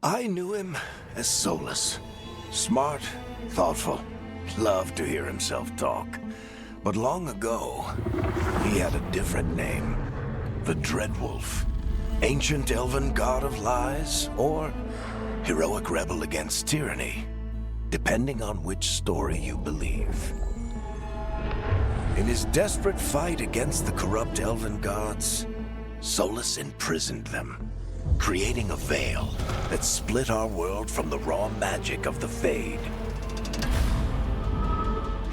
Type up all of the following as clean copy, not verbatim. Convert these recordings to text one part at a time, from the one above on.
I knew him as Solus. Smart, thoughtful, loved to hear himself talk. But long ago, he had a different name. The Dreadwolf. Ancient elven god of lies, or heroic rebel against tyranny, depending on which story you believe. In his desperate fight against the corrupt elven gods, Solus imprisoned them, creating a veil that split our world from the raw magic of the Fade.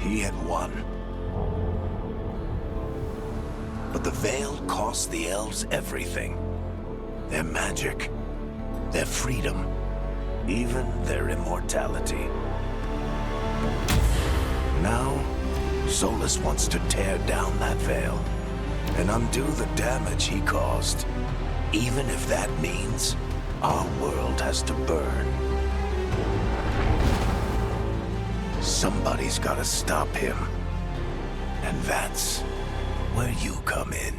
He had won. But the veil cost the elves everything. Their magic, their freedom, even their immortality. Now, Solus wants to tear down that veil and undo the damage he caused, even if that means our world has to burn. Somebody's gotta stop him, and that's where you come in.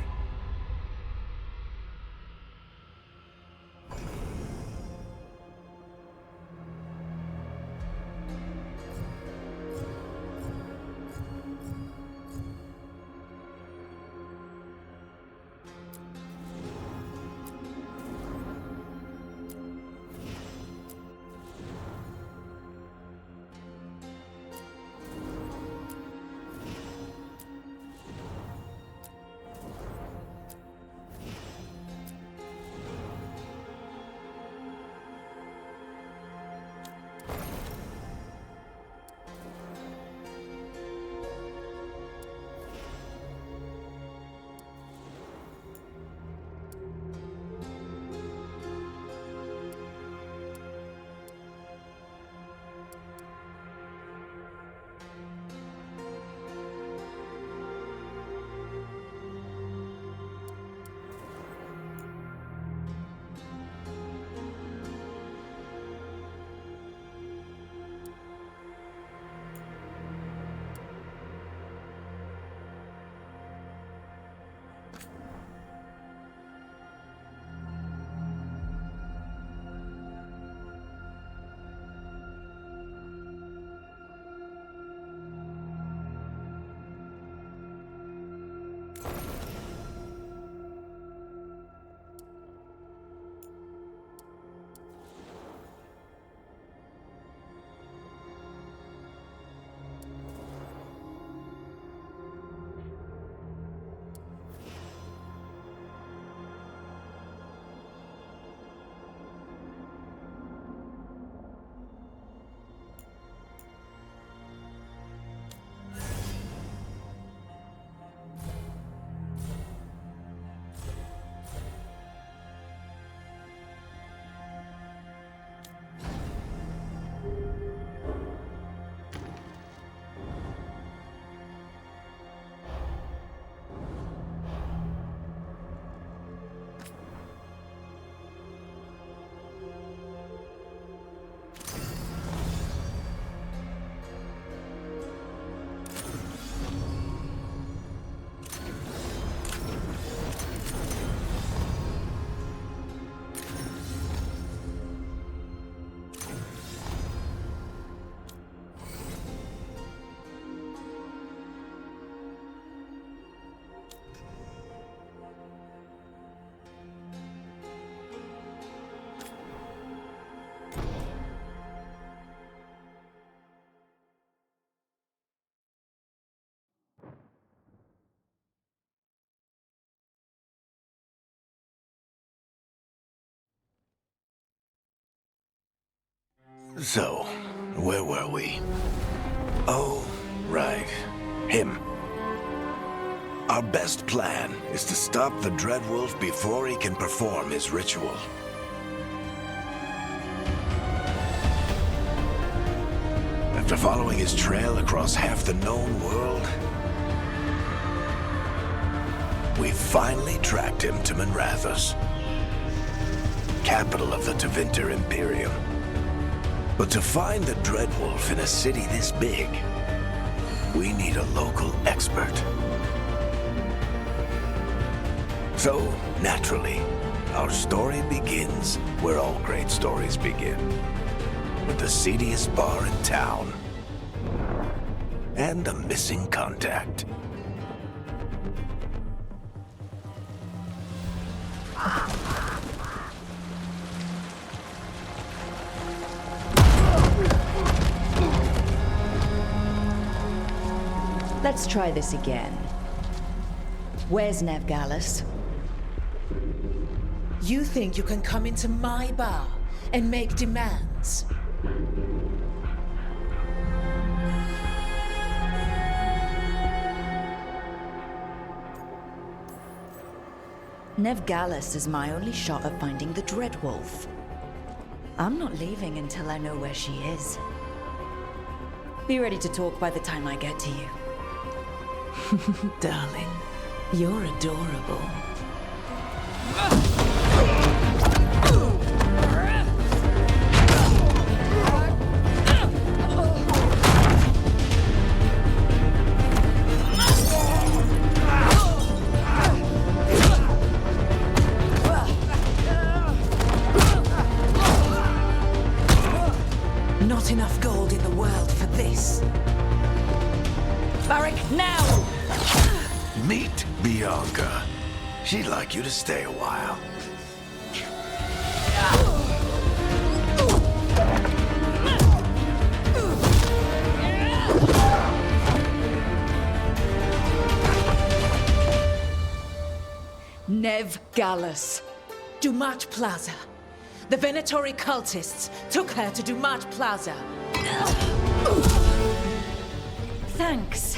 So, where were we? Oh, right. Him. Our best plan is to stop the Dreadwolf before he can perform his ritual. After following his trail across half the known world, we finally tracked him to Minrathous, capital of the Tevinter Imperium. But to find the Dreadwolf in a city this big, we need a local expert. So, naturally, our story begins where all great stories begin. With the seediest bar in town. And a missing contact. Let's try this again. Where's Nev Gallus? You think you can come into my bar and make demands? Nev Gallus is my only shot at finding the Dreadwolf. I'm not leaving until I know where she is. Be ready to talk by the time I get to you. Darling, you're adorable. Not enough gold in the world for this. Barrack, now! Meet Bianca. She'd like you to stay a while. Nev Gallus. Dumat Plaza. The Venatori cultists took her to Dumat Plaza. Thanks.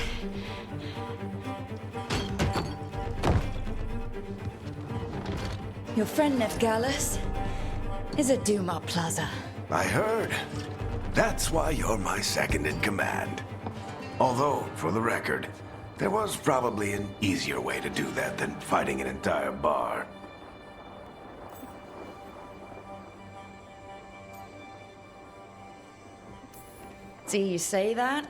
Your friend Nev Gallus is at Dumat Plaza. I heard. That's why you're my second in command. Although, for the record, there was probably an easier way to do that than fighting an entire bar. See, you say that?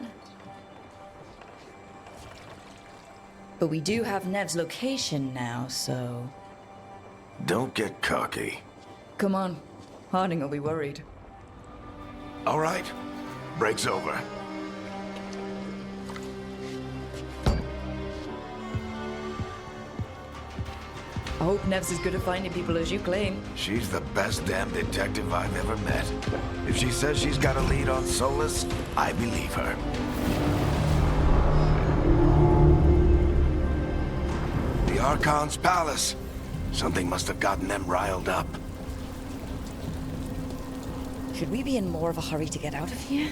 But we do have Nev's location now, so... Don't get cocky. Come on. Harding will be worried. All right. Break's over. I hope Nev's as good at finding people as you claim. She's the best damn detective I've ever met. If she says she's got a lead on Solus, I believe her. The Archon's palace. Something must have gotten them riled up. Should we be in more of a hurry to get out of here?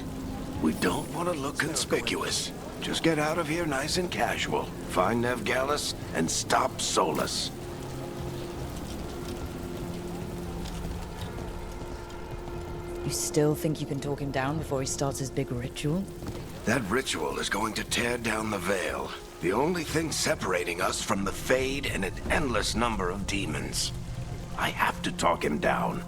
We don't want to look conspicuous. Just get out of here nice and casual. Find Nev Gallus and stop Solus. You still think you can talk him down before he starts his big ritual? That ritual is going to tear down the veil. The only thing separating us from the Fade and an endless number of demons. I have to talk him down.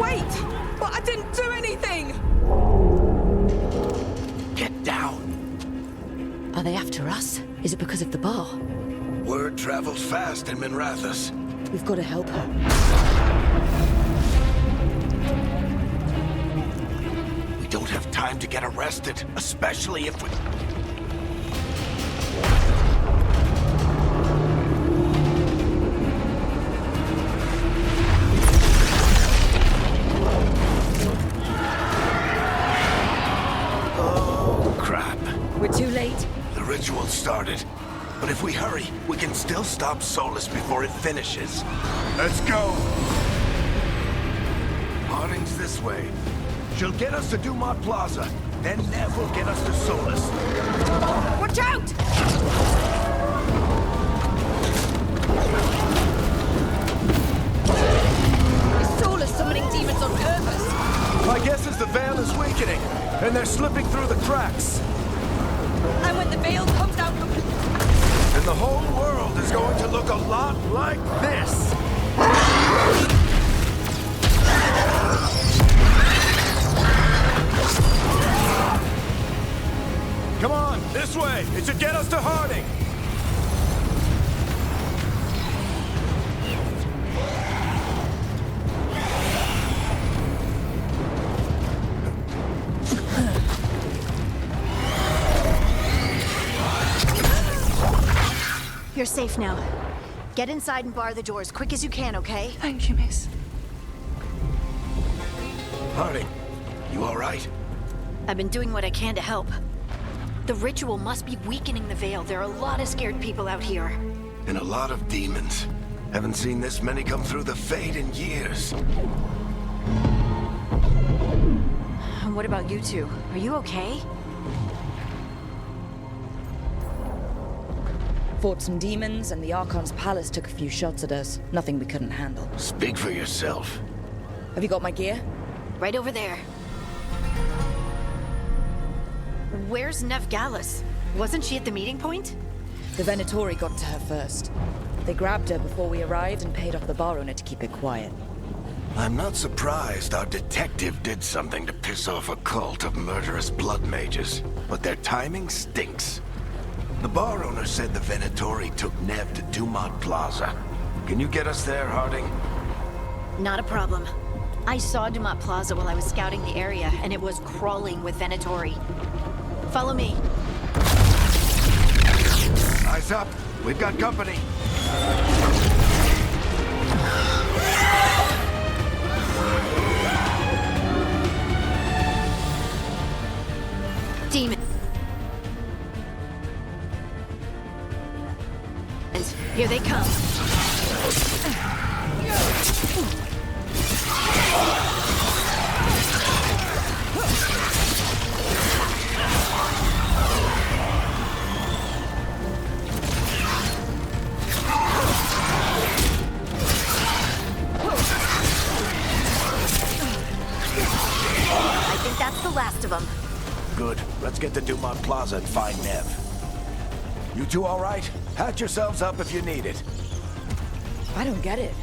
Wait! But I didn't do anything! Get down. Are they after us? Is it because of the bar? Word travels fast in Minrathous. We've got to help her. We don't have time to get arrested, especially if we... Oh, crap. We're too late. The ritual started. But if we hurry, we can still stop Solus before it finishes. Let's go! Harding's this way. She'll get us to Dumat Plaza. Then Nev will get us to Solus. Watch out! Is Solus summoning demons on purpose? My guess is the veil is weakening, and they're slipping through the cracks. And when the veil comes out completely... And the whole world is going to look a lot like this. This way! It should get us to Harding! You're safe now. Get inside and bar the doors quick as you can, okay? Thank you, miss. Harding, you all right? I've been doing what I can to help. The ritual must be weakening the veil. There are a lot of scared people out here. And a lot of demons. Haven't seen this many come through the Fade in years. What about you two? Are you okay? Fought some demons, and the Archon's palace took a few shots at us. Nothing we couldn't handle. Speak for yourself. Have you got my gear? Right over there. Where's Nevgalis? Wasn't she at the meeting point? The Venatori got to her first. They grabbed her before we arrived and paid off the bar owner to keep it quiet. I'm not surprised our detective did something to piss off a cult of murderous blood mages, but their timing stinks. The bar owner said the Venatori took Nev to Dumont Plaza. Can you get us there, Harding? Not a problem. I saw Dumont Plaza while I was scouting the area, and it was crawling with Venatori. Follow me. Eyes up. We've got company. Demon. Here they come. I think that's the last of them. Good. Let's get to Dumont Plaza and find Nev. You two all right? Patch yourselves up if you need it. I don't get it.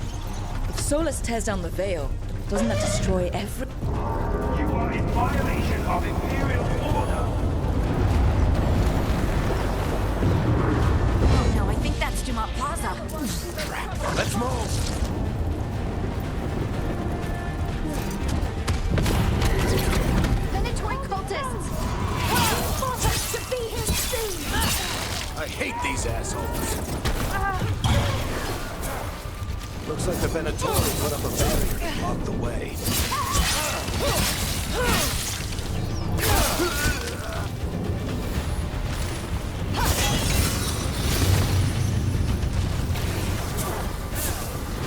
If Solus tears down the veil, doesn't that destroy every... You are in violation of Imperial order. Oh no, I think that's Dumont Plaza. Let's move. Venatori cultists! Want us to be his soon! I hate these assholes. Looks like the Venatori put up a barrier to block the way.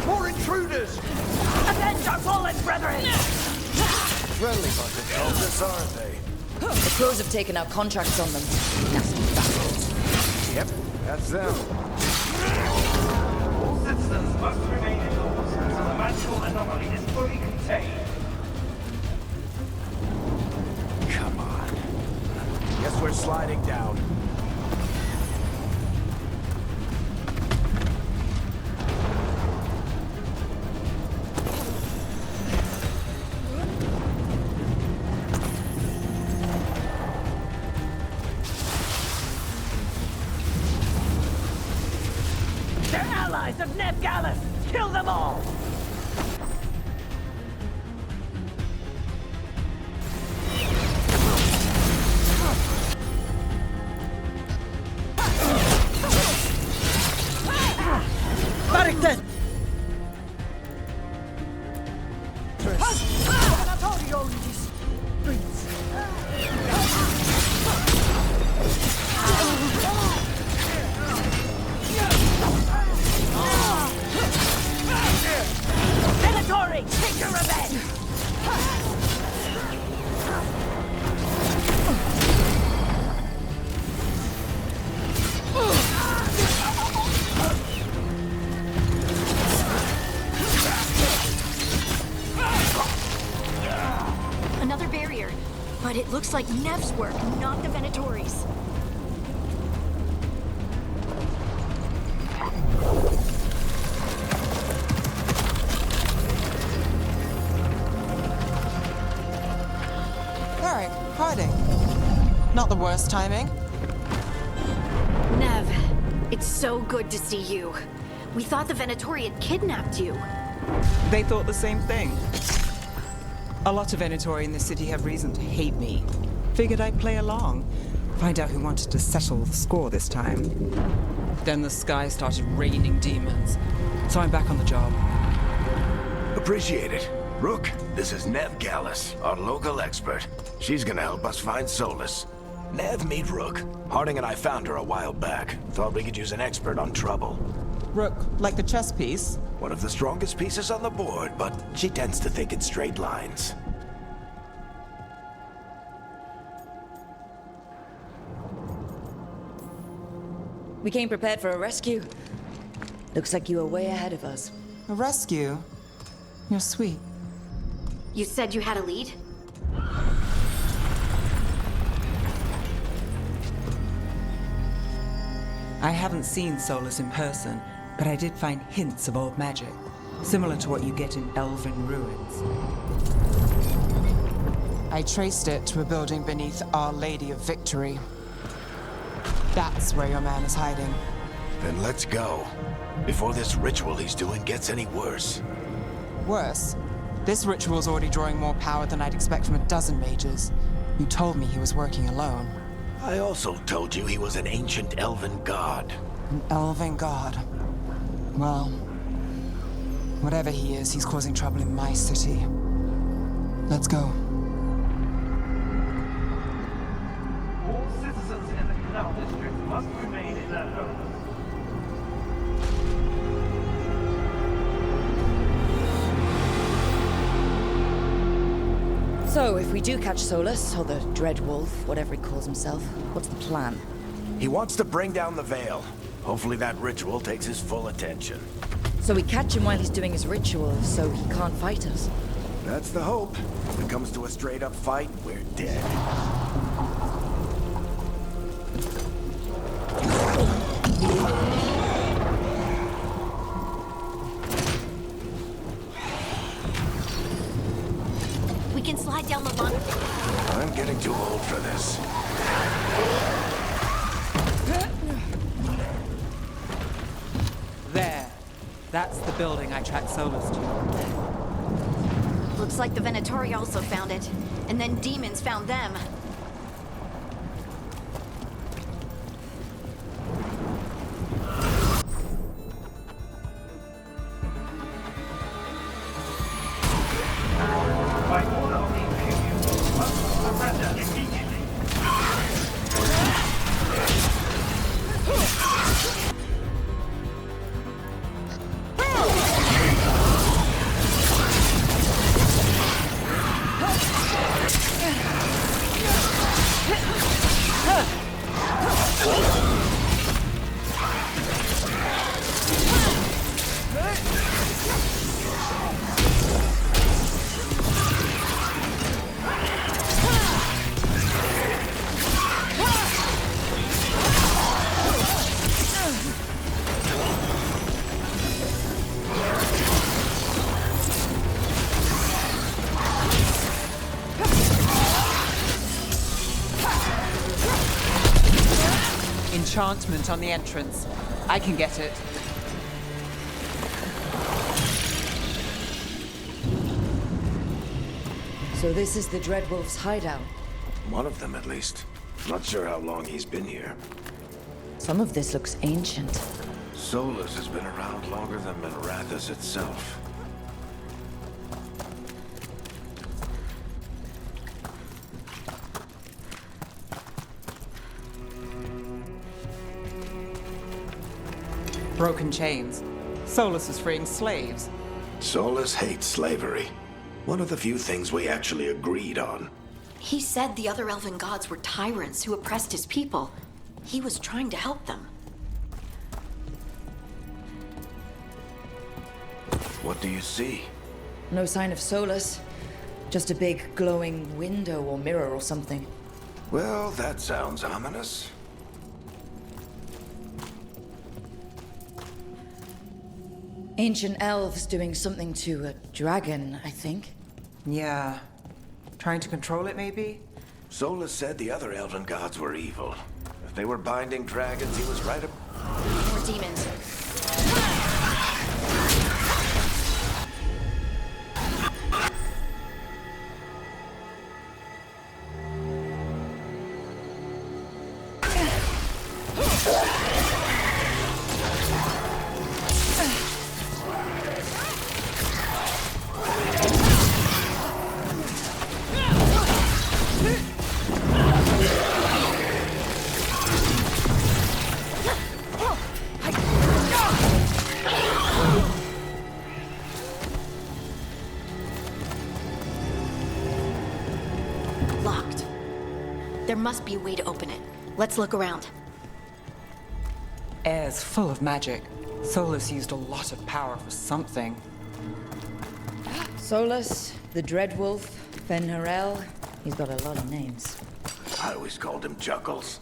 More intruders! Avenge our fallen brethren! Friendly bunch of cultists, aren't they? The crows have taken out contracts on them. Nasty bastards. Yep, that's them. All citizens must remain indoors until the magical anomaly is fully contained. Come on. Guess we're sliding down. They're allies of Nevgalis! Kill them all! Barrington! Venatori, take your revenge! Another barrier. But it looks like Nev's work, not the Venatori's. Alright, Harding. Not the worst timing. so good to see you. We thought the Venatori had kidnapped you. They thought the same thing. A lot of Venatori in this city have reason to hate me. Figured I'd play along. Find out who wanted to settle the score this time. Then the sky started raining demons. So I'm back on the job. Appreciate it. Rook, this is Nev Gallus, our local expert. She's gonna help us find Solus. Nev, meet Rook. Harding and I found her a while back. Thought we could use an expert on trouble. Rook, like the chess piece? One of the strongest pieces on the board, but she tends to think in straight lines. We came prepared for a rescue. Looks like you were way ahead of us. A rescue? You're sweet. You said you had a lead? I haven't seen Solus in person, but I did find hints of old magic, similar to what you get in elven ruins. I traced it to a building beneath Our Lady of Victory. That's where your man is hiding. Then let's go. Before this ritual he's doing gets any worse. Worse, this ritual's already drawing more power than I'd expect from a dozen mages. You told me he was working alone. I also told you he was an ancient elven god. An elven god. Well, whatever he is, he's causing trouble in my city. Let's go. All citizens in the Canal District must remain in their homes. So, if we do catch Solus, or the Dreadwolf, whatever he calls himself, what's the plan? He wants to bring down the veil. Hopefully that ritual takes his full attention. So we catch him while he's doing his ritual, so he can't fight us. That's the hope. If it comes to a straight-up fight, we're dead. We can slide down the lawn. I'm getting too old for this. There. That's the building I tracked Solus to. Looks like the Venatori also found it. And then demons found them. By order of the Imperium, must surrender immediately. Enchantment on the entrance. I can get it. So this is the Dreadwolf's hideout. One of them, at least. Not sure how long he's been here. Some of this looks ancient. Solus has been around longer than Minrathous itself. Broken chains. Solus is freeing slaves. Solus hates slavery. One of the few things we actually agreed on. He said the other elven gods were tyrants who oppressed his people. He was trying to help them. What do you see? No sign of Solus. Just a big glowing window or mirror or something. Well, that sounds ominous. Ancient elves doing something to a dragon, I think. Yeah. Trying to control it, maybe? Solus said the other elven gods were evil. If they were binding dragons, he was right up... the demons. Locked. There must be a way to open it. Let's look around. Air's full of magic. Solus used a lot of power for something. Solus, the Dreadwolf, Fen'Harel. He's got a lot of names. I always called him Chuckles.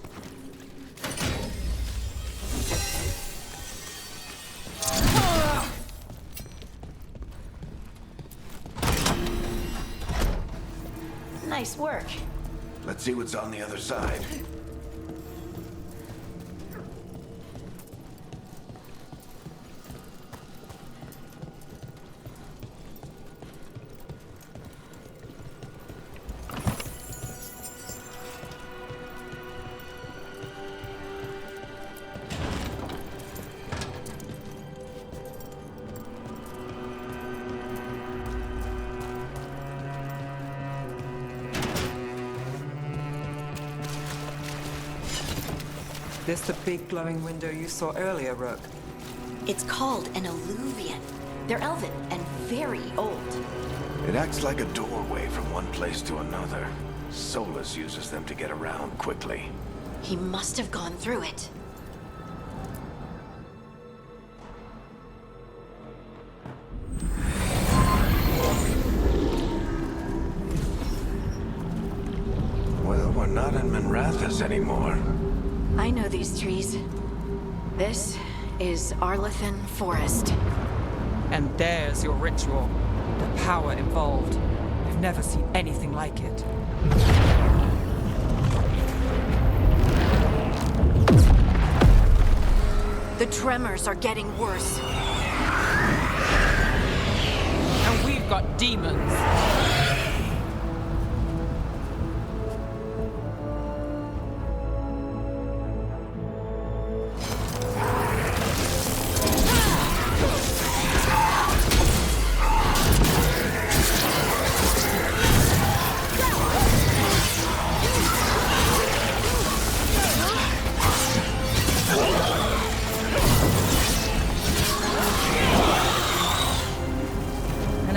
Nice work. Let's see what's on the other side. This the big glowing window you saw earlier, Rook? It's called an alluvian. They're elven and very old. It acts like a doorway from one place to another. Solus uses them to get around quickly. He must have gone through it. Well, we're not in Minrathous anymore. I know these trees. This is Arlethan Forest. And there's your ritual. The power involved. I've never seen anything like it. The tremors are getting worse. And we've got demons.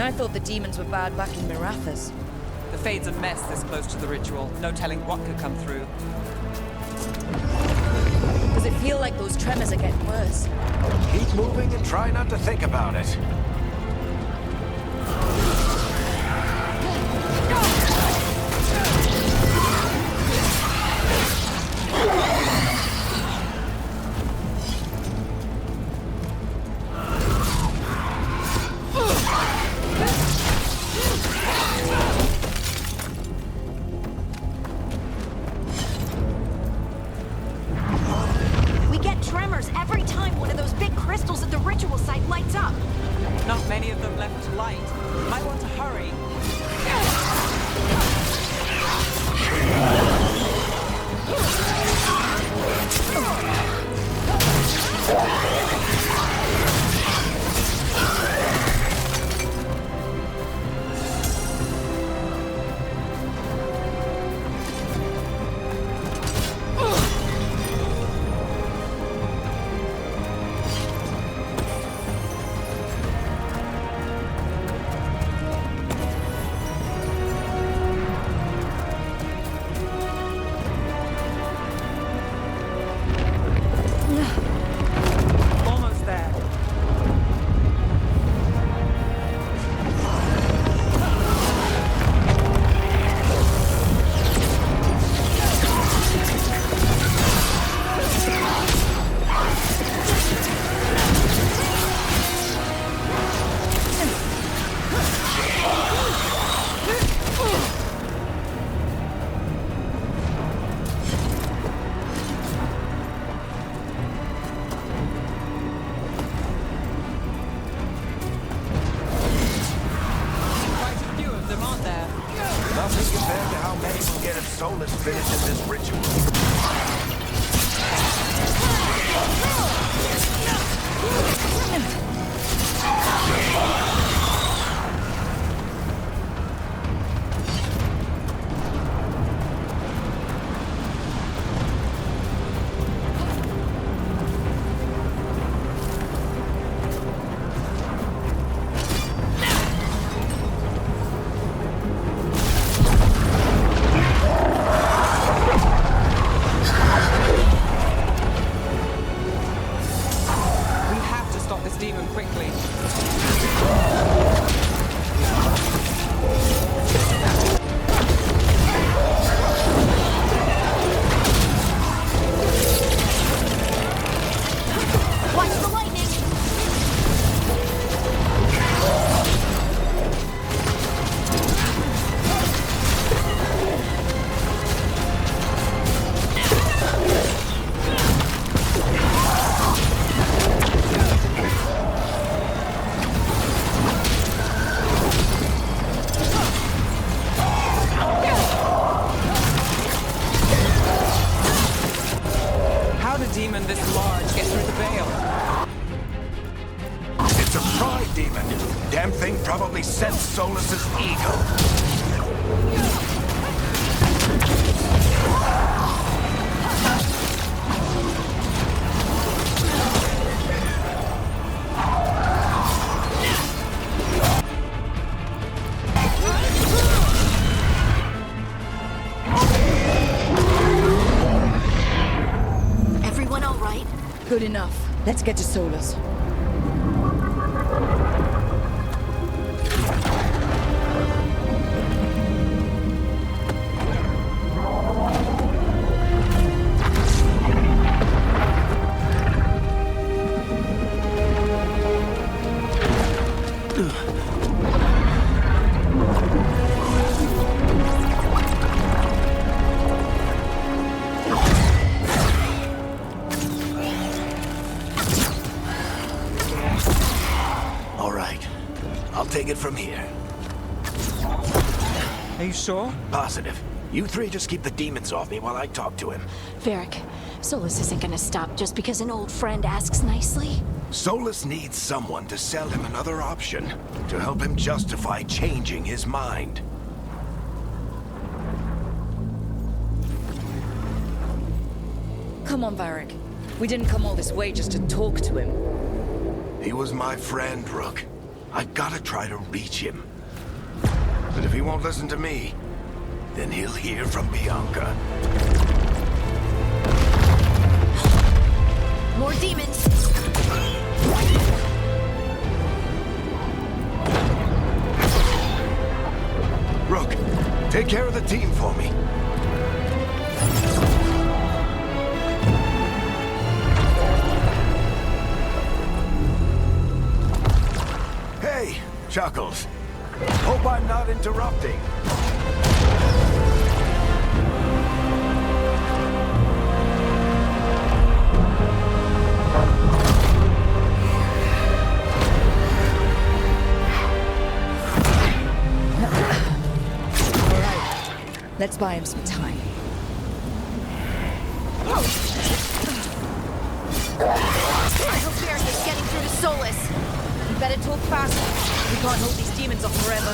I thought the demons were bad back in Minrathous. The Fade's a mess this close to the ritual. No telling what could come through. Does it feel like those tremors are getting worse? Keep moving and try not to think about it. We get tremors every time one of those big crystals at the ritual site lights up. Not many of them left to light. Might want to hurry. demon this large get through the veil? It's a pride demon. Damn thing probably sensed Solus's ego. Everyone all right? Good enough. Let's get to Solus. All right. I'll take it from here. Are you sure? Positive. You three just keep the demons off me while I talk to him. Varric, Solus isn't gonna stop just because an old friend asks nicely. Solus needs someone to sell him another option, to help him justify changing his mind. Come on, Varric. We didn't come all this way just to talk to him. He was my friend, Rook. I've gotta try to reach him. But if he won't listen to me, then he'll hear from Bianca. More demons! Rook, take care of the team for me. Hey, Chuckles. Hope I'm not interrupting. Let's buy him some time. I hope Varric is getting through to Solus. You better talk fast. We can't hold these demons off forever.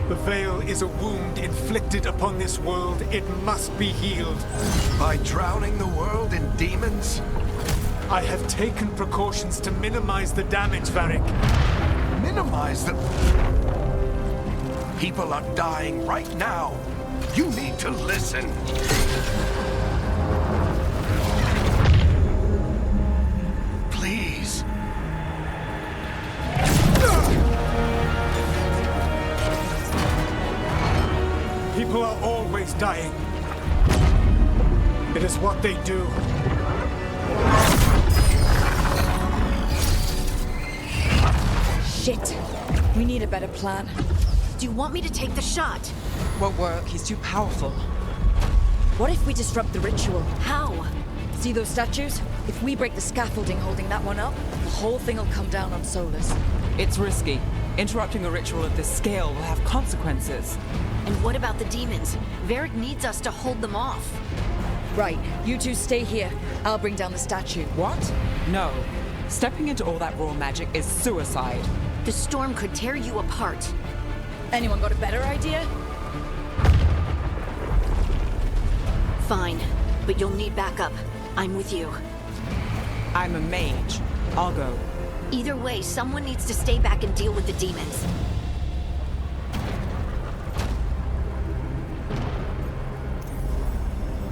The veil is a wound inflicted upon this world. It must be healed. By drowning the world in demons? I have taken precautions to minimize the damage, Varric. Minimize the... People are dying right now. You need to listen. Please. People are always dying. It is what they do. Shit. We need a better plan. Do you want me to take the shot? Won't work. He's too powerful. What if we disrupt the ritual? How? See those statues? If we break the scaffolding holding that one up, the whole thing will come down on Solus. It's risky. Interrupting a ritual of this scale will have consequences. And what about the demons? Varric needs us to hold them off. Right, you two stay here. I'll bring down the statue. What? No. Stepping into all that raw magic is suicide. The storm could tear you apart. Anyone got a better idea? Fine, but you'll need backup. I'm with you. I'm a mage. I'll go. Either way, someone needs to stay back and deal with the demons.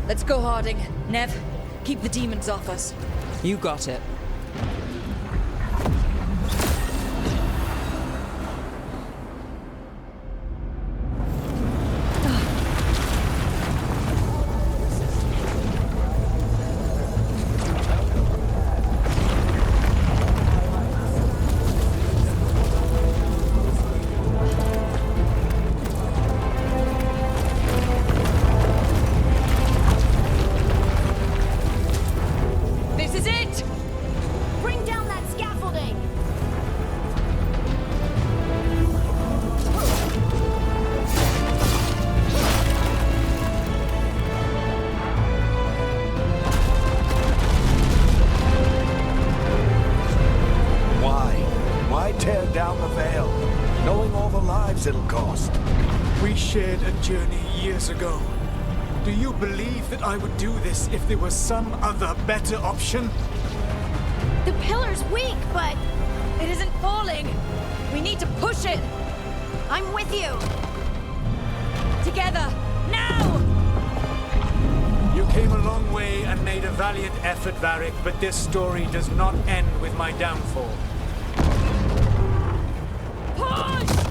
Let's go, Harding. Nev, keep the demons off us. You got it. price it'll cost. We shared a journey years ago. Do you believe that I would do this if there was some other better option? The pillar's weak, but It isn't falling! We need to push it! I'm with you. Together! Now! You came a long way and made a valiant effort, Varric, but this story does not end with my downfall. Push!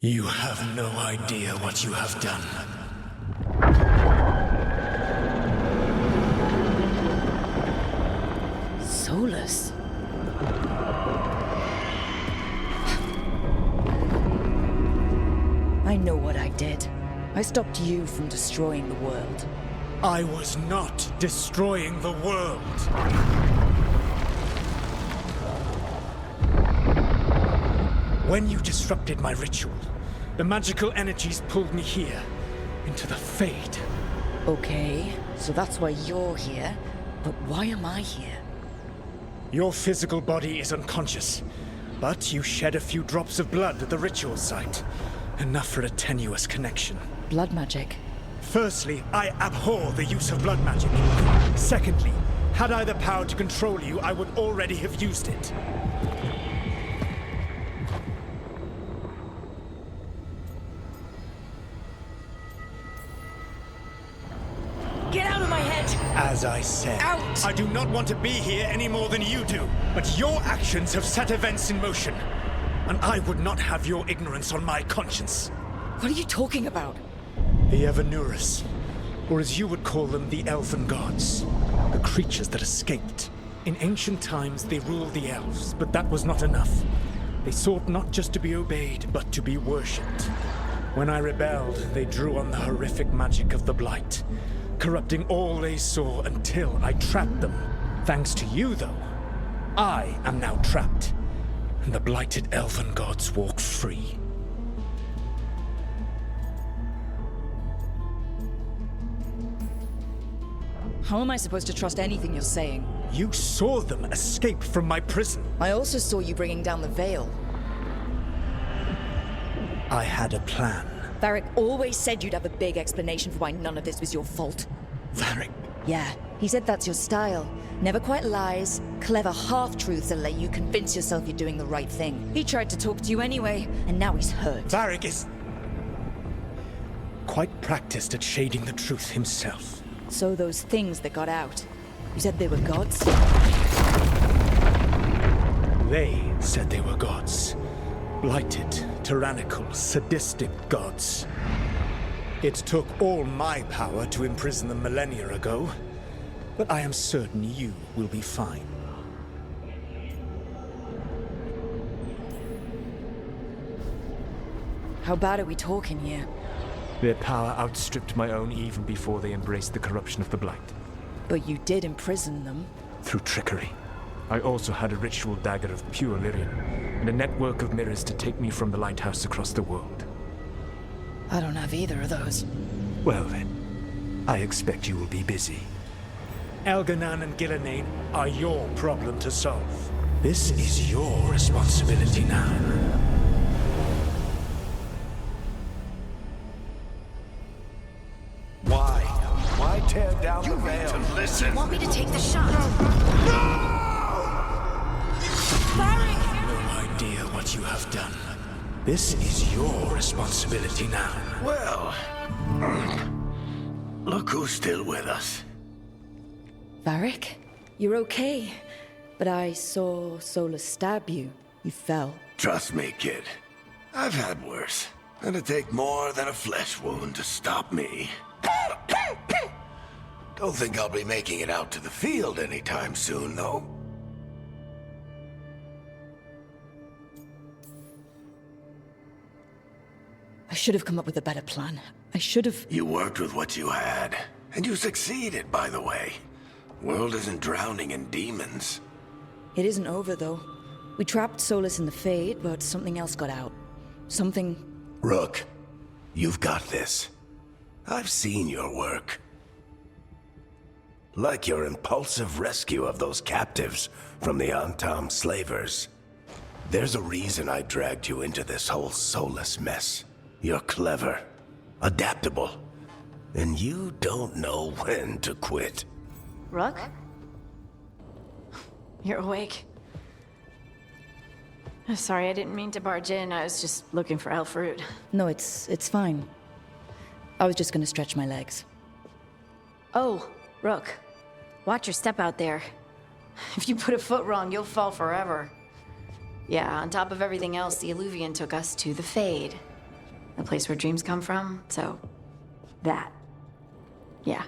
You have no idea what you have done. Solus. I know what I did. I stopped you from destroying the world. I was not destroying the world. When you disrupted my ritual, the magical energies pulled me here, into the Fade. Okay, so that's why you're here. But why am I here? Your physical body is unconscious, but you shed a few drops of blood at the ritual site. Enough for a tenuous connection. Blood magic. Firstly, I abhor the use of blood magic. Secondly, had I the power to control you, I would already have used it. Get out of my head! As I said, Out! I do not want to be here any more than you do. But your actions have set events in motion. And I would not have your ignorance on my conscience. What are you talking about? The Evanurus, or as you would call them, the Elven Gods. The creatures that escaped. In ancient times, they ruled the elves, but that was not enough. They sought not just to be obeyed, but to be worshipped. When I rebelled, they drew on the horrific magic of the Blight, corrupting all they saw until I trapped them. Thanks to you, though, I am now trapped, and the blighted Elven Gods walk free. How am I supposed to trust anything you're saying? You saw them escape from my prison. I also saw you bringing down the veil. I had a plan. Varric always said you'd have a big explanation for why none of this was your fault. Varric, Yeah, he said that's your style. Never quite lies, clever half-truths that let you convince yourself you're doing the right thing. He tried to talk to you anyway, and now he's hurt. Varric is quite practiced at shading the truth himself. So those things that got out, you said they were gods? They said they were gods. Blighted, tyrannical, sadistic gods. It took all my power to imprison them millennia ago, but I am certain you will be fine. How bad are we talking here? Their power outstripped my own even before they embraced the corruption of the Blight. But you did imprison them. Through trickery. I also had a ritual dagger of pure lyrium, and a network of mirrors to take me from the lighthouse across the world. I don't have either of those. Well then, I expect you will be busy. Elganan and Gillenane are your problem to solve. This is your responsibility now. Why tear down the veil? Listen. Want me to take the shot? No idea what you have done. This is your responsibility now. Well, look who's still with us. Varric? You're okay. But I saw Solus stab you. You fell. Trust me, kid. I've had worse. It'd take more than a flesh wound to stop me. Don't think I'll be making it out to the field anytime soon, though. I should have come up with a better plan. I should have... You worked with what you had, and you succeeded, by the way. World isn't drowning in demons. It isn't over, though. We trapped Solus in the Fade, but something else got out. Something... Rook, you've got this. I've seen your work. Like your impulsive rescue of those captives from the Antam slavers. There's a reason I dragged you into this whole Solus mess. You're clever, adaptable, and you don't know when to quit. Rook? You're awake. Sorry, I didn't mean to barge in. I was just looking for elf fruit. No, it's fine. I was just gonna stretch my legs. Oh, Rook. Watch your step out there. If you put a foot wrong, you'll fall forever. Yeah, on top of everything else, the Illuvian took us to the Fade. The place where dreams come from, so... that. Yeah.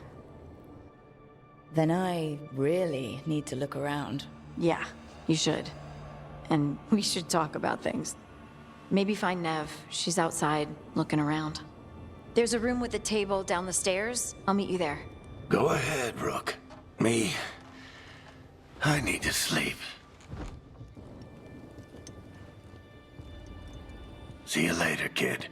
Then I really need to look around. Yeah, you should. And we should talk about things. Maybe find Nev. She's outside, looking around. There's a room with a table down the stairs. I'll meet you there. Go ahead, Rook. Me, I need to sleep. See you later, kid.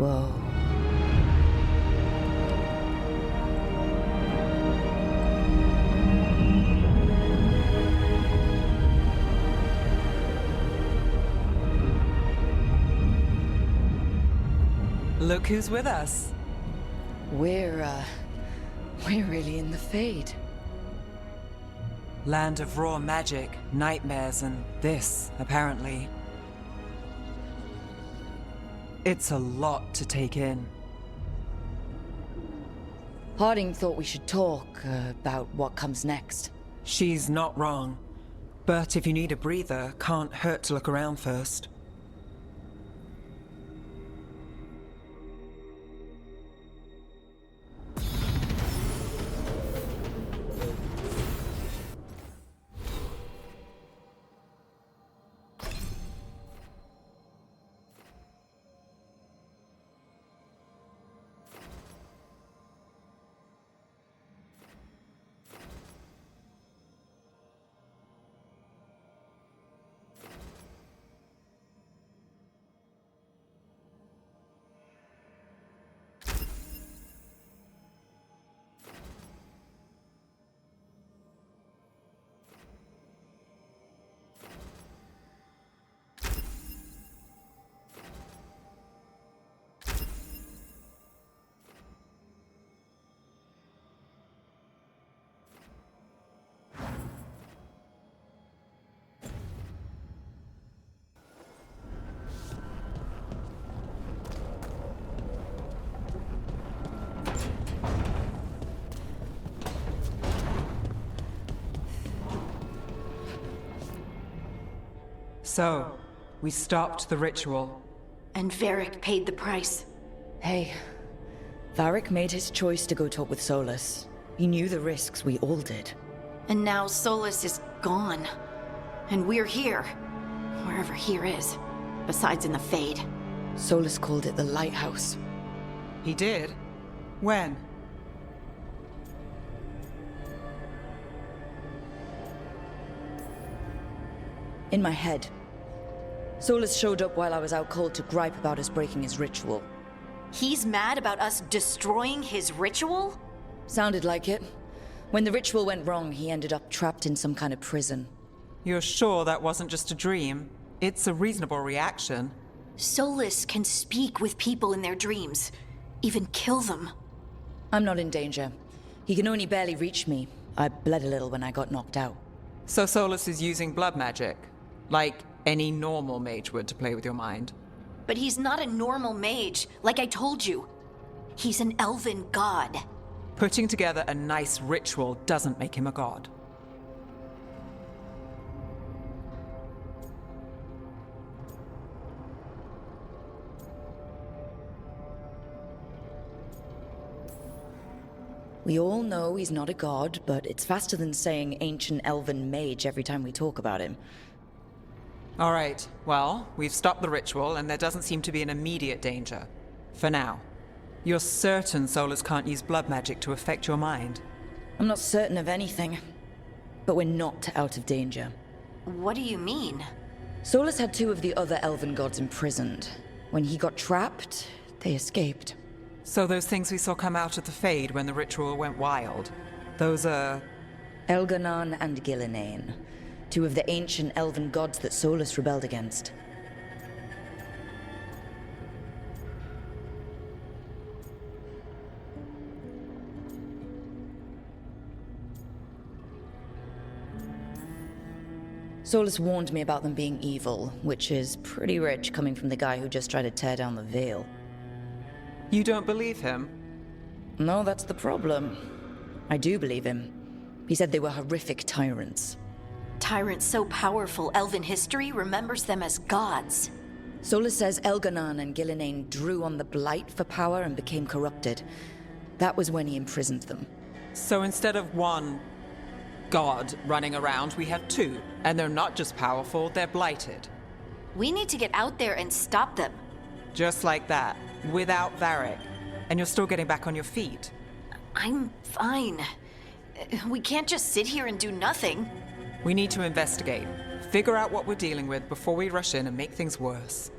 Whoa. Look who's with us. We're really in the Fade. Land of raw magic, nightmares, and this, apparently. It's a lot to take in. Harding thought we should talk about what comes next. She's not wrong. But if you need a breather, can't hurt to look around first. So, we stopped the ritual. And Varric paid the price. Hey, Varric made his choice to go talk with Solus. He knew the risks, we all did. And now Solus is gone. And we're here. Wherever here is. Besides in the Fade. Solus called it the Lighthouse. He did? When? In my head. Solus showed up while I was out cold to gripe about us breaking his ritual. He's mad about us destroying his ritual? Sounded like it. When the ritual went wrong, he ended up trapped in some kind of prison. You're sure that wasn't just a dream? It's a reasonable reaction. Solus can speak with people in their dreams. Even kill them. I'm not in danger. He can only barely reach me. I bled a little when I got knocked out. So Solus is using blood magic? Like any normal mage would to play with your mind? But he's not a normal mage, like I told you. He's an elven god. Putting together a nice ritual doesn't make him a god. We all know he's not a god, but it's faster than saying ancient elven mage every time we talk about him. All right, well, we've stopped the ritual and there doesn't seem to be an immediate danger. For now. You're certain Solus can't use blood magic to affect your mind? I'm not certain of anything, but we're not out of danger. What do you mean? Solus had two of the other elven gods imprisoned. When he got trapped, they escaped. So those things we saw come out of the Fade when the ritual went wild, those are... Elganon and Gillinane, two of the ancient elven gods that Solus rebelled against. Solus warned me about them being evil, which is pretty rich coming from the guy who just tried to tear down the veil. You don't believe him? No, that's the problem. I do believe him. He said they were horrific tyrants. Tyrants so powerful, elven history remembers them as gods. Solus says Elganon and Gillinane drew on the Blight for power and became corrupted. That was when he imprisoned them. So instead of one god running around, we have two. And they're not just powerful, they're blighted. We need to get out there and stop them. Just like that, without Varric. And you're still getting back on your feet. I'm fine. We can't just sit here and do nothing. We need to investigate. Figure out what we're dealing with before we rush in and make things worse.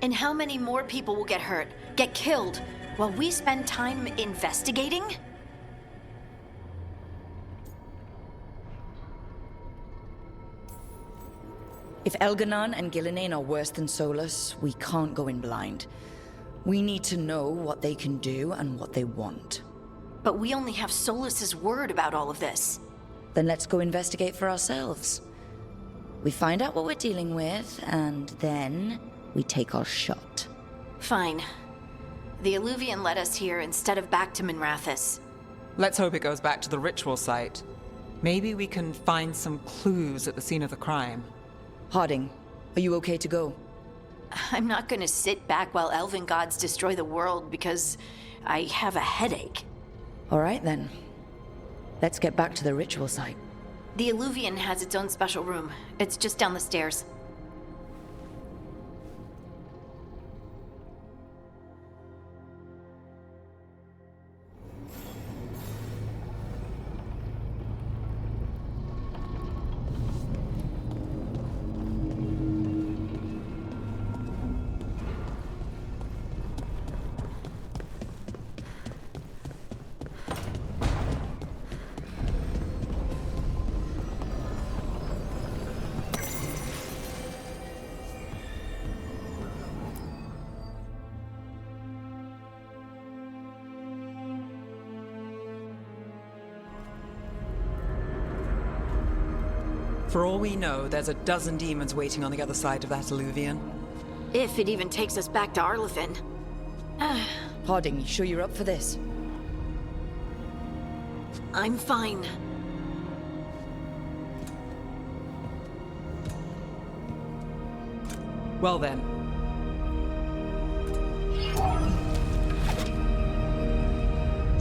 And how many more people will get hurt, get killed, while we spend time investigating? If Elganon and Gillinane are worse than Solus, we can't go in blind. We need to know what they can do and what they want. But we only have Solus's word about all of this. Then let's go investigate for ourselves. We find out what we're dealing with, and then we take our shot. Fine. The Illuvian led us here instead of back to Minrathous. Let's hope it goes back to the ritual site. Maybe we can find some clues at the scene of the crime. Harding, are you okay to go? I'm not gonna sit back while elven gods destroy the world because I have a headache. All right then. Let's get back to the ritual site. The Illuvian has its own special room. It's just down the stairs. For all we know, there's a dozen demons waiting on the other side of that Illuvian. If it even takes us back to Arlethan. Harding, you sure you're up for this? I'm fine. Well then.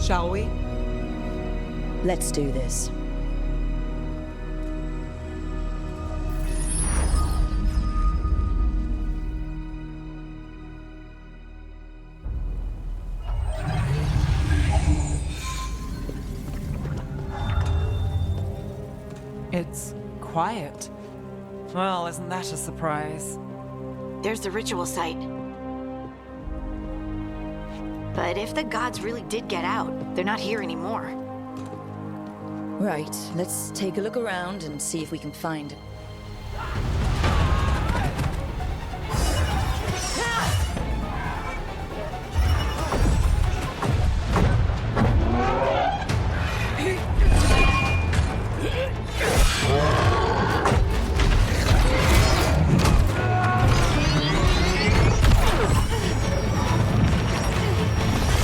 Shall we? Let's do this. It's quiet. Well, isn't that a surprise? There's the ritual site. But if the gods really did get out, they're not here anymore. Right, let's take a look around and see if we can find...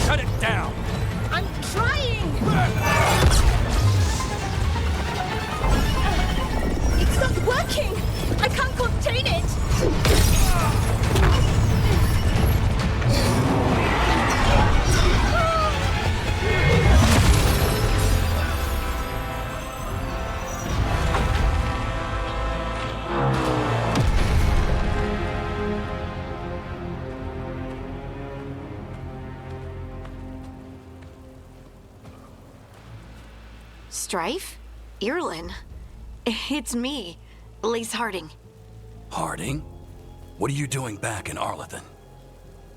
Shut it down! I'm trying! It's not working! I can't contain it! Strife? Irlin? It's me, Lace Harding. Harding? What are you doing back in Arlethan?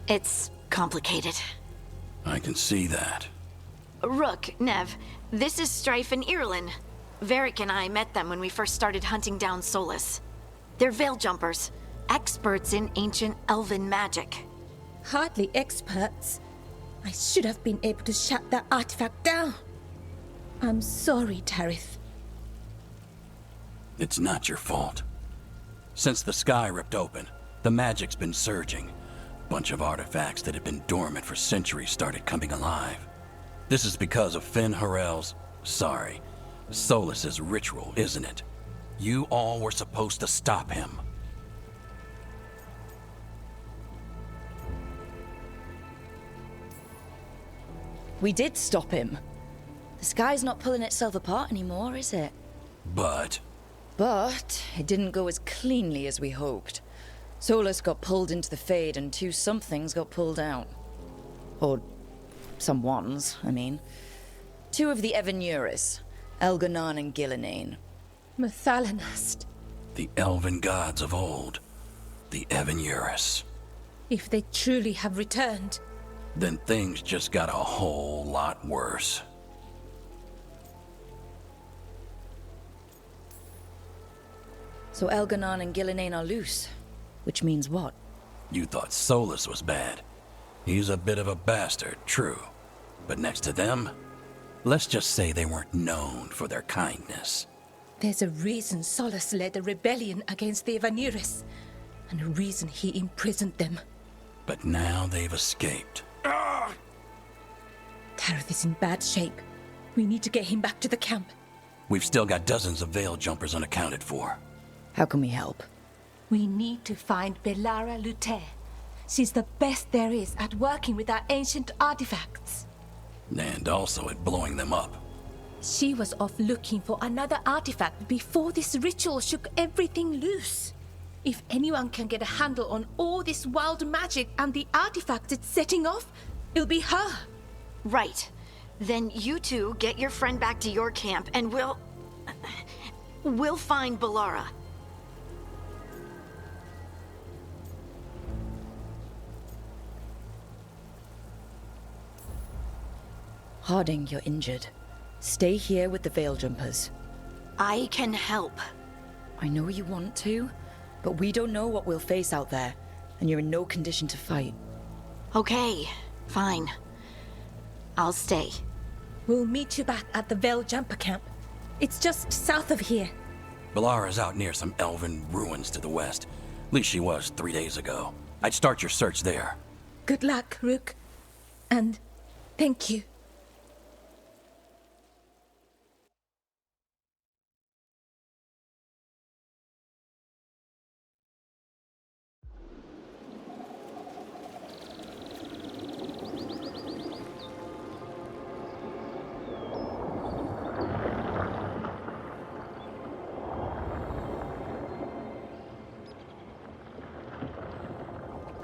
It's complicated. I can see that. Rook, Nev, this is Strife and Irlin. Varric and I met them when we first started hunting down Solus. They're veil jumpers, experts in ancient elven magic. Hardly experts. I should have been able to shut that artifact down. I'm sorry, Tarith. It's not your fault. Since the sky ripped open, the magic's been surging. Bunch of artifacts that had been dormant for centuries started coming alive. This is because of Finn Harel's, Solus's ritual, isn't it? You all were supposed to stop him. We did stop him. The sky's not pulling itself apart anymore, is it? But it didn't go as cleanly as we hoped. Solus got pulled into the Fade and two somethings got pulled out. Or some ones, I mean. Two of the Evanuris, Elganon and Gillinane. Mathalanast. the elven gods of old, the Evanuris. If they truly have returned. Then things just got a whole lot worse. So Elganon and Gillinane are loose. Which means what? You thought Solus was bad. He's a bit of a bastard, true. But next to them, let's just say they weren't known for their kindness. There's a reason Solus led a rebellion against the Evanuris, and a reason he imprisoned them. But now they've escaped. Tareth is in bad shape. We need to get him back to the camp. We've still got dozens of Veil Jumpers unaccounted for. How can we help? We need to find Belara Luther. She's the best there is at working with our ancient artifacts. And also at blowing them up. She was off looking for another artifact before this ritual shook everything loose. If anyone can get a handle on all this wild magic and the artifacts it's setting off, it'll be her. Right. Then you two get your friend back to your camp and we'll find Belara. Harding, you're injured. Stay here with the Veil Jumpers. I can help. I know you want to, but we don't know what we'll face out there, and you're in no condition to fight. Okay, fine. I'll stay. We'll meet you back at the Veil Jumper camp. It's just south of here. Belara's out near some elven ruins to the west. At least she was 3 days ago. I'd start your search there. Good luck, Rook. And thank you.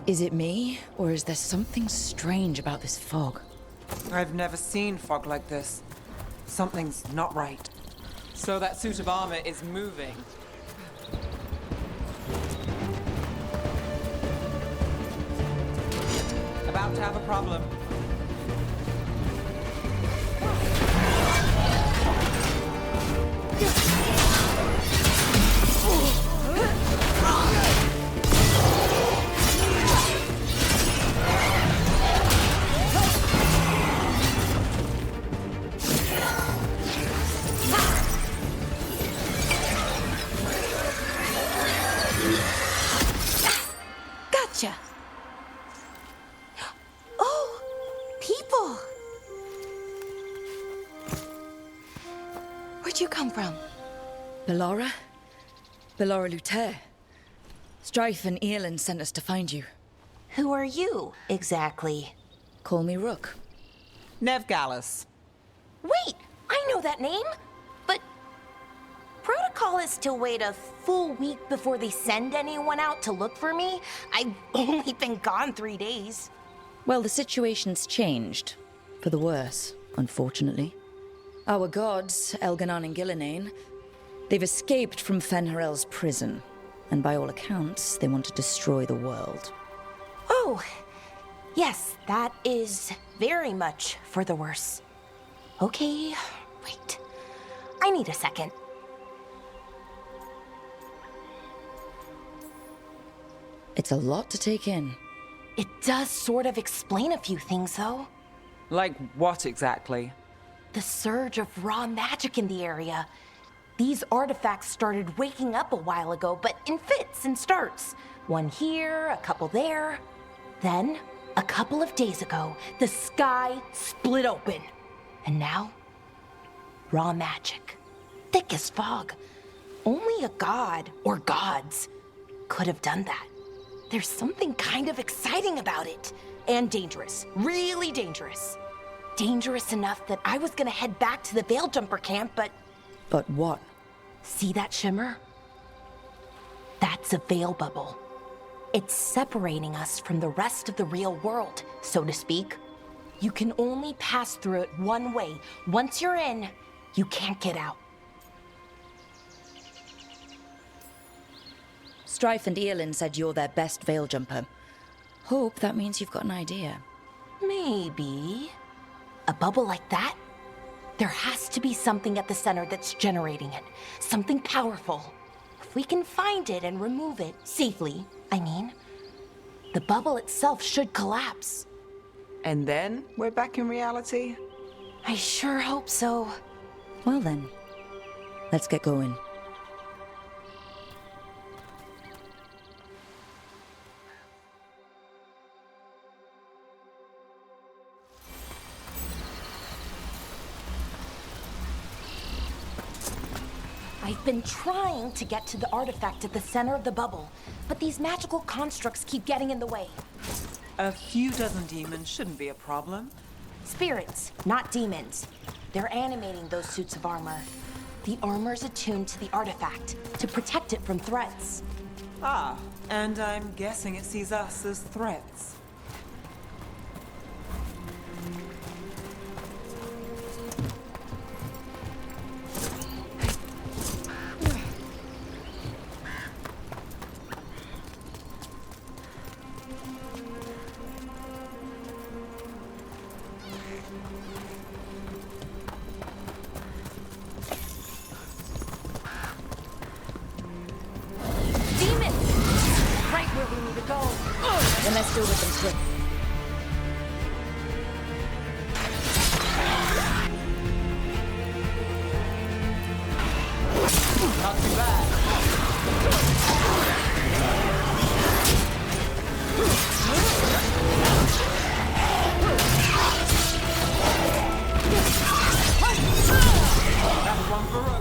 Is it me, or is there something strange about this fog? I've never seen fog like this. Something's not right. So that suit of armor is moving. About to have a problem. Gotcha. Oh, people. Where'd you come from? Belara? Belara Luther. Strife and Earlin sent us to find you. Who are you, exactly? Call me Rook. Nevgalis. Wait, I know that name. But protocol is to wait a full week before they send anyone out to look for me. I've only been gone 3 days. Well, the situation's changed. For the worse, unfortunately. Our gods, Elganon and Gillinane, they've escaped from Fenharel's prison. And by all accounts, they want to destroy the world. Oh, yes, that is very much for the worse. Okay, wait. I need a second. It's a lot to take in. It does sort of explain a few things, though. Like what exactly? The surge of raw magic in the area. These artifacts started waking up a while ago, but in fits and starts. One here, a couple there. Then, a couple of days ago, the sky split open. And now, raw magic. Thick as fog. Only a god, or gods, could have done that. There's something kind of exciting about it. And dangerous. Really dangerous. Dangerous enough that I was gonna head back to the Veil Jumper camp, but... But what? See that shimmer? That's a veil bubble. It's separating us from the rest of the real world, so to speak. You can only pass through it one way. Once you're in, you can't get out. Strife and Earlin said you're their best Veil Jumper. Hope that means you've got an idea. Maybe. A bubble like that? There has to be something at the center that's generating it. Something powerful. If we can find it and remove it, safely, I mean, the bubble itself should collapse. And then we're back in reality? I sure hope so. Well then, let's get going. I've been trying to get to the artifact at the center of the bubble, but these magical constructs keep getting in the way. A few dozen demons shouldn't be a problem. Spirits, not demons. They're animating those suits of armor. The armor's attuned to the artifact to protect it from threats. Ah, and I'm guessing it sees us as threats. Then let's deal with them quick. Not too bad. That was one for us.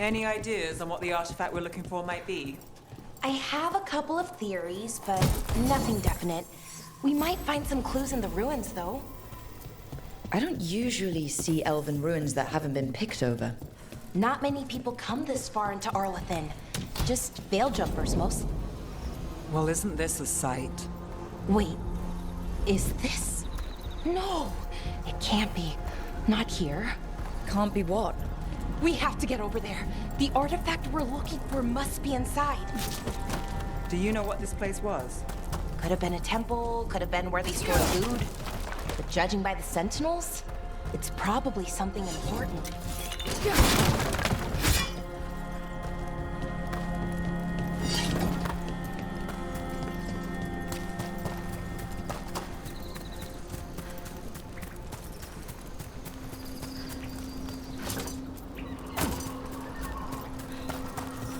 Any ideas on what the artifact we're looking for might be? I have a couple of theories, but nothing definite. We might find some clues in the ruins, though. I don't usually see elven ruins that haven't been picked over. Not many people come this far into Arlathan. Just veil jumpers, mostly. Well, isn't this a sight? Wait, is this? No, it can't be. Not here. Can't be what? We have to get over there. The artifact we're looking for must be inside. Do you know what this place was? Could have been a temple, could have been where they stored food. But judging by the sentinels, it's probably something important.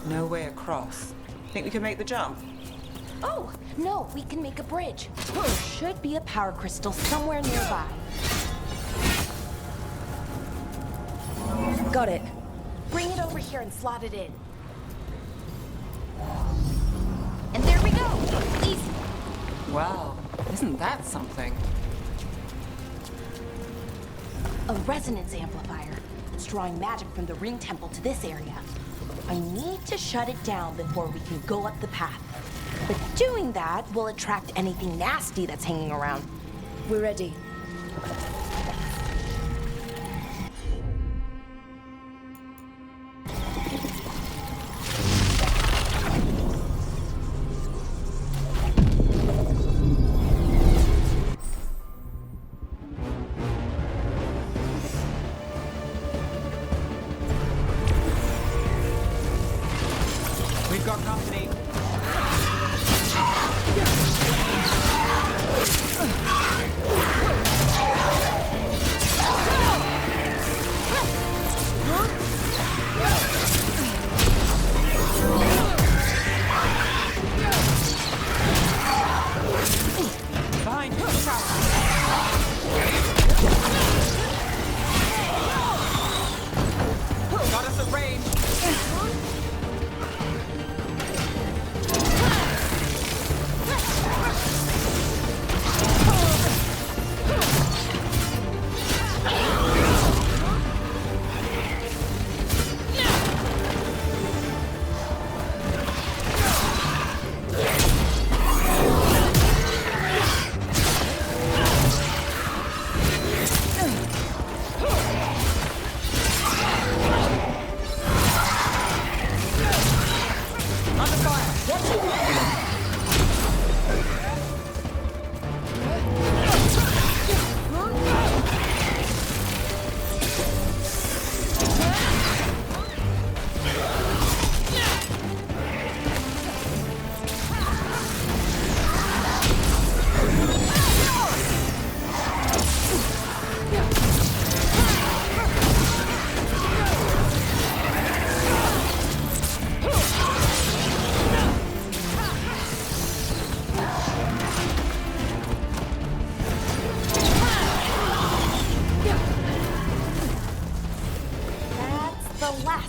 No way across. Think we can make the jump? Oh, no, we can make a bridge. There should be a power crystal somewhere nearby. Got it. Bring it over here and slot it in. And there we go. Easy. Wow, isn't that something? A resonance amplifier. It's drawing magic from the ring temple to this area. I need to shut it down before we can go up the path. But doing that will attract anything nasty that's hanging around. We're ready. We've got company.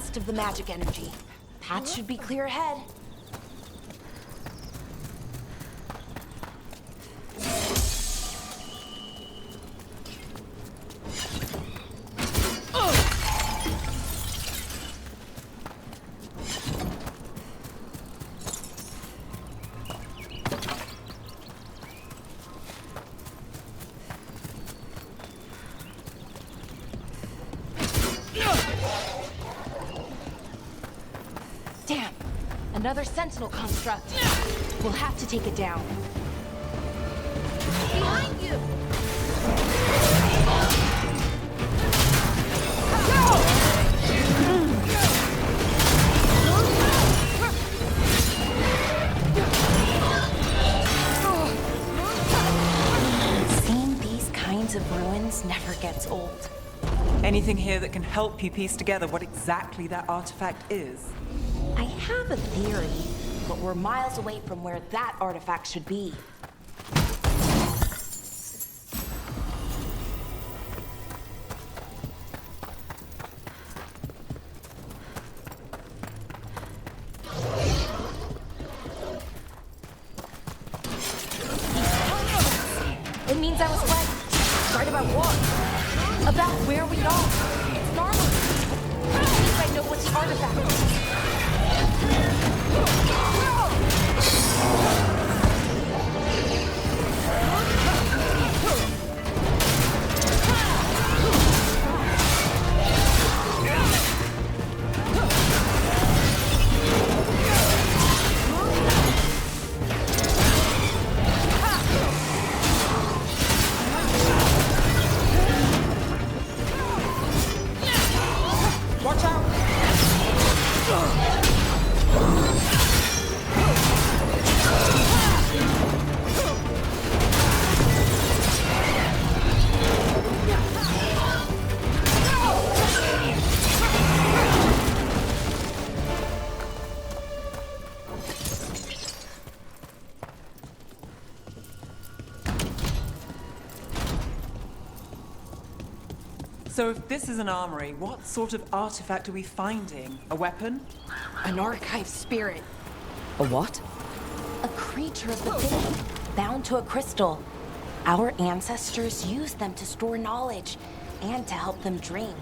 rest of the magic energy. Path should be clear ahead. Damn! Another sentinel construct. We'll have to take it down. Behind you! Seeing these kinds of ruins never gets old. Anything here that can help you piece together what exactly that artifact is? I have a theory, but we're miles away from where that artifact should be. It means I was right. Right about what? About where we are. It's normal. It means I know what the artifact is. Watch out! So if this is an armory, what sort of artifact are we finding? A weapon? An archive spirit. A what? A creature of the fade, bound to a crystal. Our ancestors used them to store knowledge and to help them dream.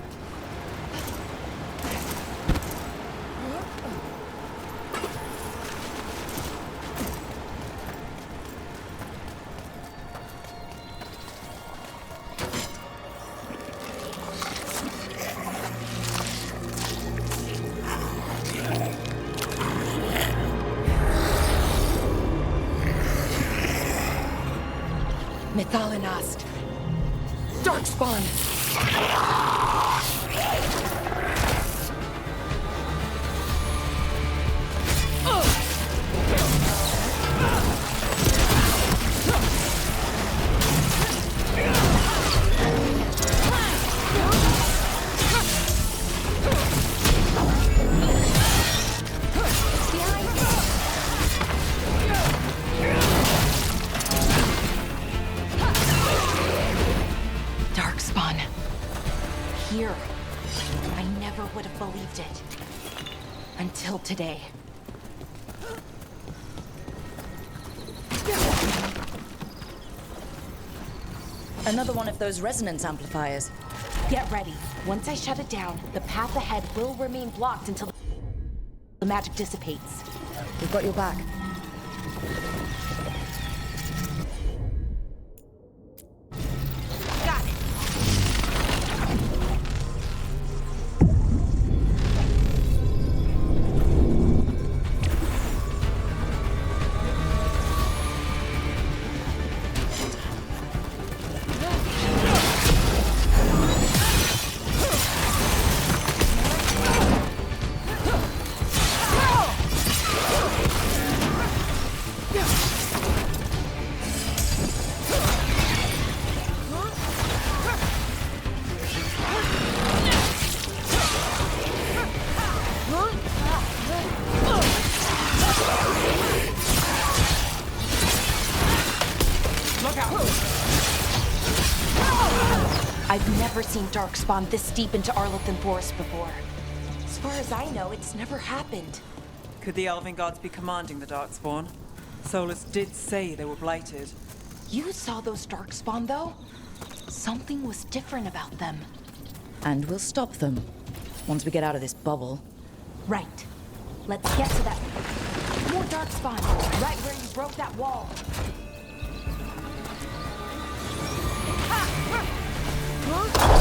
Mythalinast. Darkspawn. Here. I never would have believed it. Until today. Another one of those resonance amplifiers. Get ready. Once I shut it down, the path ahead will remain blocked until the magic dissipates. We've got your back. Got it. I've never seen Darkspawn this deep into Arlothan Forest before. As far as I know, it's never happened. Could the Elven Gods be commanding the Darkspawn? Solus did say they were blighted. You saw those Darkspawn, though? Something was different about them. And we'll stop them. Once we get out of this bubble. Right. Let's get to that. More Darkspawn, right where you broke that wall. Huh?